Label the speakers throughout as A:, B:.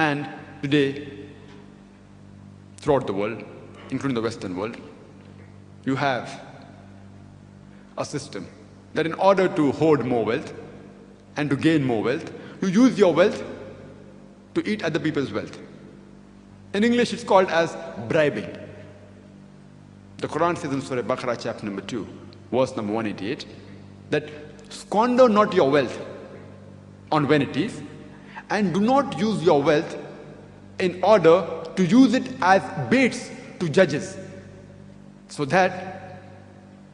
A: And today, throughout the world, including the Western world, you have a system that in order to hoard more wealth and to gain more wealth, you use your wealth to eat other people's wealth. In English, it's called as bribing. The Quran says in Surah Baqarah, chapter number 2, verse number 188, that squander not your wealth on vanities, and do not use your wealth in order to use it as baits to judges, so that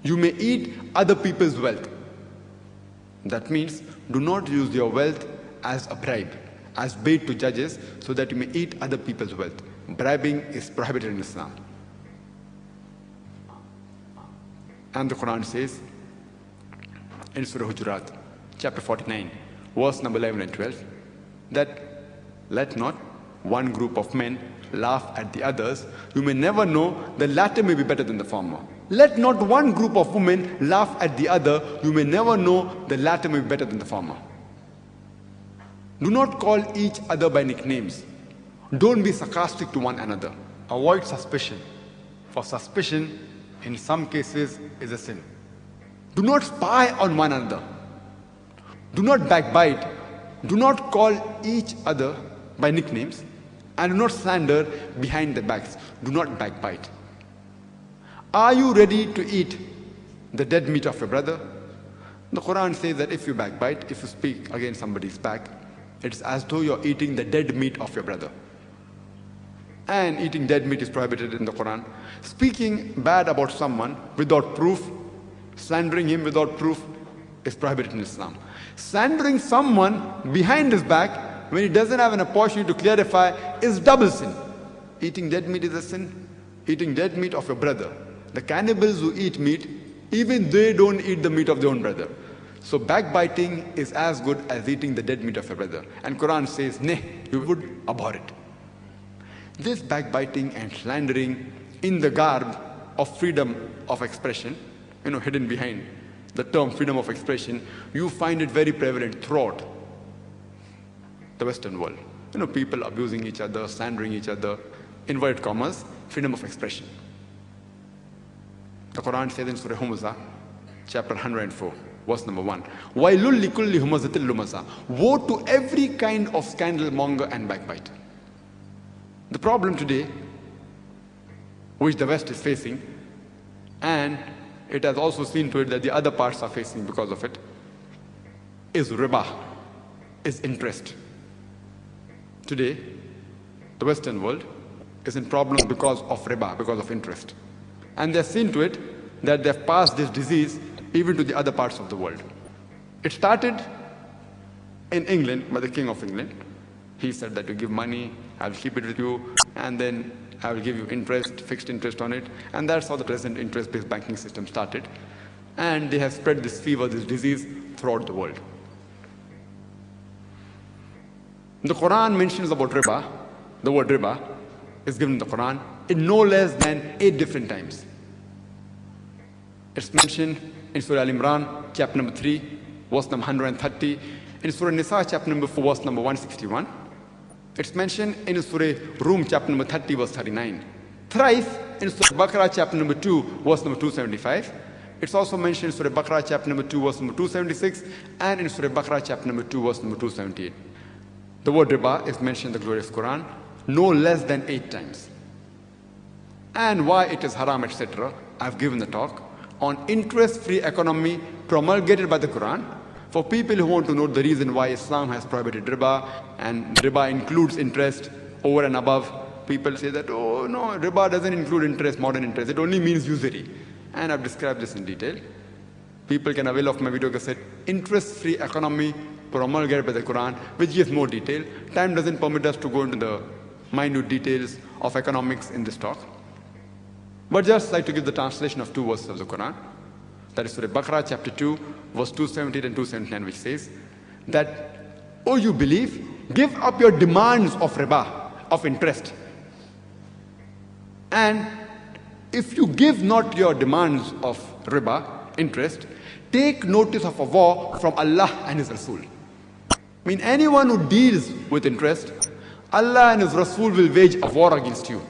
A: you may eat other people's wealth. That means, do not use your wealth as a bribe, as bait to judges, so that you may eat other people's wealth. Bribing is prohibited in Islam. And the Quran says in Surah Hujurat, chapter 49, verse number 11 and 12, that let not one group of men laugh at the others. You may never know, the latter may be better than the former. Let not one group of women laugh at the other. You may never know, the latter may be better than the former. Do not call each other by nicknames. Don't be sarcastic to one another. Avoid suspicion, for suspicion in some cases is a sin. Do not spy on one another. Do not backbite. Do not call each other by nicknames, and do not slander behind their backs. Do not backbite. Are you ready to eat the dead meat of your brother? The Quran says that if you backbite, if you speak against somebody's back, it's as though you're eating the dead meat of your brother. And eating dead meat is prohibited in the Quran. Speaking bad about someone without proof, slandering him without proof, is prohibited in Islam. Slandering someone behind his back when he doesn't have an opportunity to clarify is double sin. Eating dead meat is a sin. Eating dead meat of your brother. The cannibals who eat meat, even they don't eat the meat of their own brother. So backbiting is as good as eating the dead meat of your brother. And Quran says, nay, you would abhor it. This backbiting and slandering in the garb of freedom of expression, hidden behind the term freedom of expression, you find it very prevalent throughout the Western world. People abusing each other, slandering each other, inverted commas, freedom of expression. The Quran says in Surah Musa, chapter 104, verse number 1, وَيْلُلْ لِكُلِّ هُمَزَةٍ لُمَزَةٍ. Woe to every kind of scandal monger and backbiter. The problem today, which the West is facing, and it has also seen to it that the other parts are facing because of it, is riba, is interest. Today, the Western world is in problems because of riba, because of interest. And they've seen to it that they've passed this disease even to the other parts of the world. It started in England by the King of England. He said that you give money, I'll keep it with you, and then I will give you interest, fixed interest on it. And that's how the present interest-based banking system started. And they have spread this fever, this disease throughout the world. The Quran mentions about riba. The word riba is given in the Quran in no less than 8 different times. It's mentioned in Surah Imran, chapter number 3, verse number 130. In Surah Nisa, chapter number 4, verse number 161. It's mentioned in Surah Rum, chapter number 30, verse 39. Thrice in Surah Baqarah, chapter number 2, verse number 275. It's also mentioned in Surah Baqarah, chapter number 2, verse number 276, and in Surah Baqarah, chapter number 2, verse number 278. The word riba is mentioned in the glorious Quran no less than 8 times. And why it is haram, etc. I've given the talk on interest-free economy promulgated by the Quran. For people who want to know the reason why Islam has prohibited riba, and riba includes interest over and above, people say that, oh no, riba doesn't include interest, modern interest, it only means usury. And I've described this in detail. People can avail of my video cassette, Interest-Free Economy promulgated by the Quran, which gives more detail. Time doesn't permit us to go into the minute details of economics in this talk. But just like to give the translation of 2 verses of the Quran. That is Surah Baqarah chapter 2, verse 278 and 279, which says that, oh, you believe, give up your demands of riba, of interest. And if you give not your demands of riba, interest, take notice of a war from Allah and His Rasul. I mean, anyone who deals with interest, Allah and His Rasul will wage a war against you.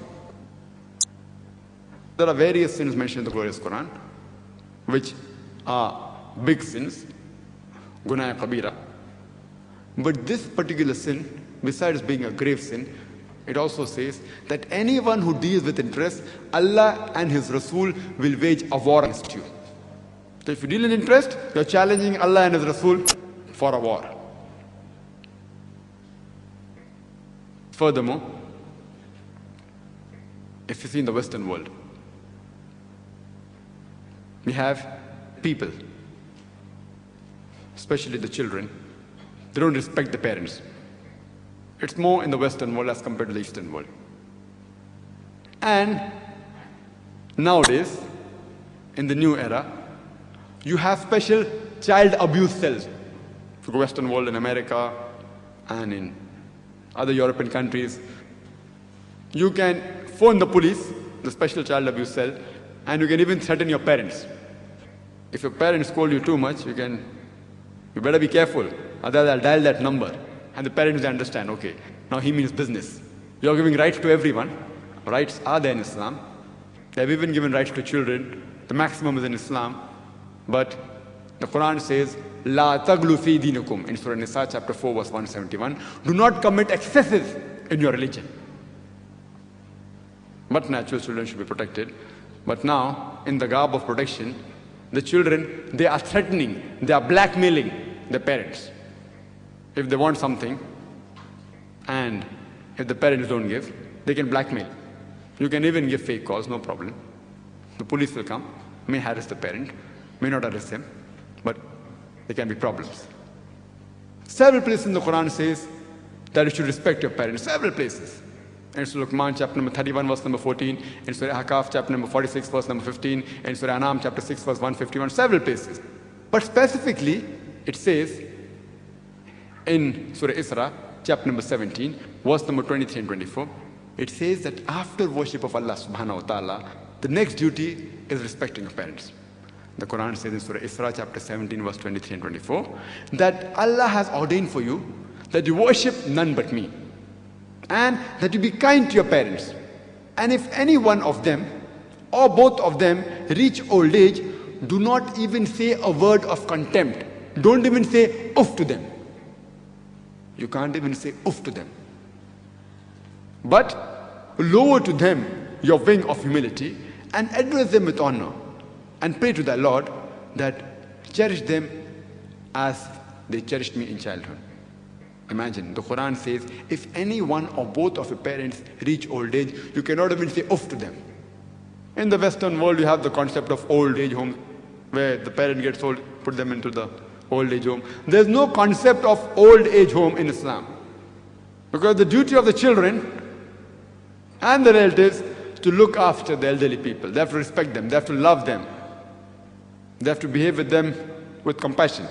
A: There are various sins mentioned in the glorious Quran, which are big sins, Gunaya Kabira. But this particular sin, besides being a grave sin, it also says that anyone who deals with interest, Allah and His Rasul will wage a war against you. So if you deal in interest, you're challenging Allah and His Rasul for a war. Furthermore, if you see in the Western world, we have people, especially the children, they don't respect the parents. It's more in the Western world as compared to the Eastern world. And nowadays, in the new era, you have special child abuse cells. If you go Western world, in America and in other European countries, you can phone the police, the special child abuse cell, and you can even threaten your parents. If your parents scold you too much, you better be careful. Otherwise, I'll dial that number. And the parents understand, okay, now he means business. You're giving rights to everyone. Rights are there in Islam. They have even given rights to children. The maximum is in Islam. But the Quran says, La taglu fi dinakum, in Surah Nisa, chapter 4, verse 171. Do not commit excesses in your religion. But natural children should be protected. But now, in the garb of protection, the children, they are threatening, they are blackmailing their parents. If they want something, and if the parents don't give, they can blackmail. You can even give fake calls, no problem. The police will come, may harass the parent, may not arrest him, but there can be problems. Several places in the Quran says that you should respect your parents, several places. In Surah Luqman, chapter number 31, verse number 14, in Surah Ahqaf, chapter number 46, verse number 15, in Surah Anam, chapter 6, verse 151, several places. But specifically, it says, in Surah Isra, chapter number 17, verse number 23 and 24, it says that after worship of Allah subhanahu wa ta'ala, the next duty is respecting your parents. The Quran says in Surah Isra, chapter 17, verse 23 and 24, that Allah has ordained for you that you worship none but me, and that you be kind to your parents. And if any one of them, or both of them, reach old age, do not even say a word of contempt. Don't even say uff to them. You can't even say uff to them. But lower to them your wing of humility and address them with honor, and pray to thy Lord that cherish them as they cherished me in childhood. Imagine, the Quran says, if any one or both of your parents reach old age, you cannot even say uff to them. In the Western world, you have the concept of old age home, where the parent gets old, put them into the old age home. There's no concept of old age home in Islam. Because the duty of the children and the relatives is to look after the elderly people. They have to respect them. They have to love them. They have to behave with them with compassion.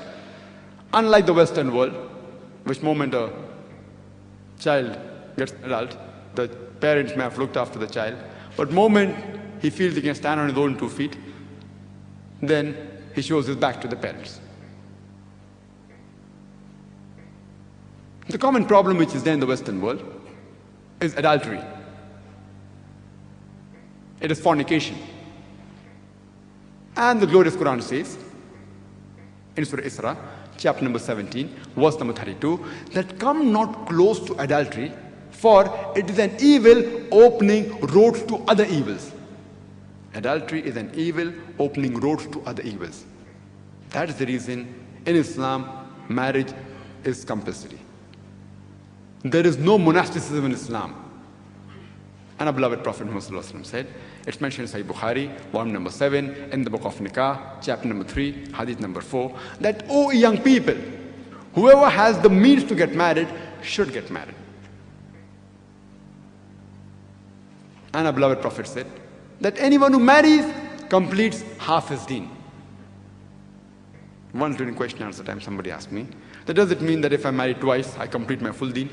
A: Unlike the Western world, which moment a child gets adult, the parents may have looked after the child, but moment he feels he can stand on his own 2 feet, then he shows his back to the parents. The common problem which is there in the Western world is adultery. It is fornication. And the glorious Quran says, in Surah Isra, chapter number 17, verse number 32, that come not close to adultery, for it is an evil opening roads to other evils. Adultery is an evil opening roads to other evils. That is the reason in Islam, marriage is compulsory. There is no monasticism in Islam. And our beloved Prophet MUHAMMED said, it's mentioned in Sahih Bukhari, volume number 7, in the book of Nikah, chapter number 3, hadith number 4, that, O young people, whoever has the means to get married should get married. And our beloved Prophet said that anyone who marries completes half his deen. Once during question and answer time, somebody asked me, that does it mean that if I marry twice, I complete my full deen?